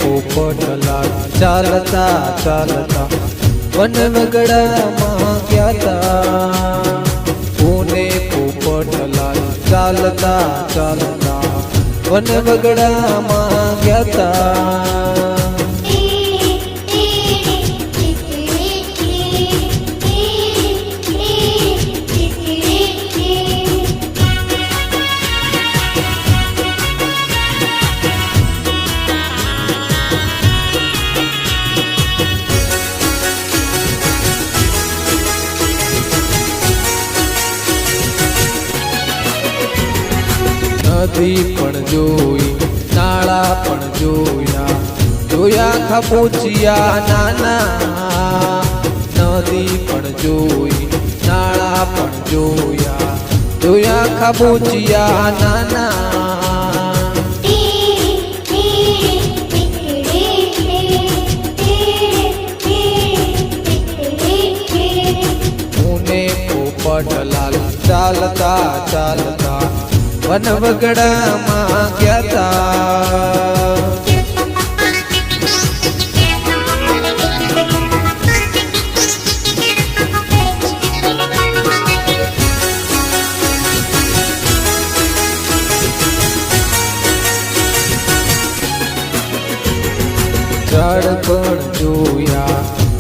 પોપટલાલ ચાલતા ચાલતા વન વગડામાં ગયા પુને પોપટલાલ ચાલતા ચાલતા વન વગડામાં ગયા નદી પણ જોઈ નાળા પણ જોયા જોયા ખાબોચિયા નાના નદી પણ જોઈ નાળા પણ જોયા જોયા ખાબોચિયા નાના પુને પોપટલાલ ચાલતા ચાલતા વન વગડામાં ગયા ઝાડ પણ જોયા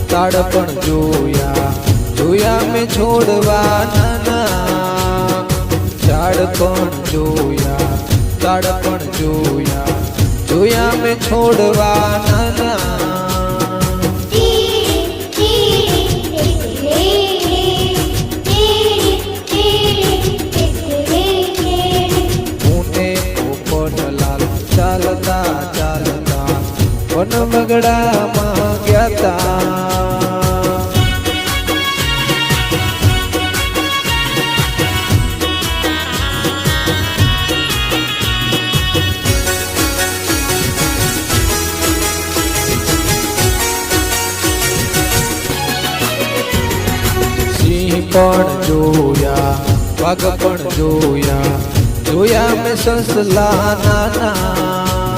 તાડ પણ જોયા જોયા મેં છોડવા નાના ઝાડ પણ જોયા તાડ પણ જોયા જોયા મેં છોડવા નાના પુને પોપટલાલ ચાલતા ચાલતા વન વગડામાં ગયા પણ જોયા વાઘ પણ જોયા જોયા મેં સસલા નાના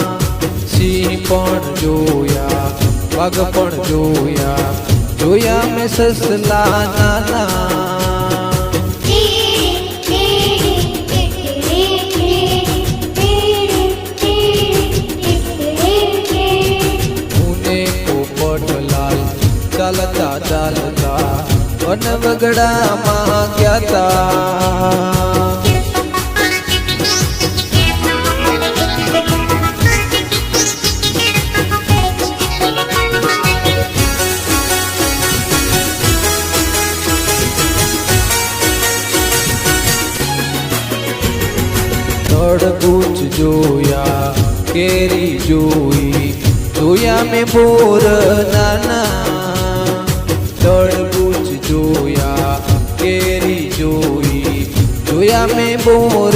સિંહ પણ જોયા વાઘ પણ જોયા જોયા મેં સસલા નાના પુને પોપટલાલ ચાલતા ચાલતા વન વગડામાં ગયા તડબૂચ જોયા કેરી જોઈ જોયા મેં બોર નાના તડબૂચ જોયા કેરી જોઈ જોયા મેં બોર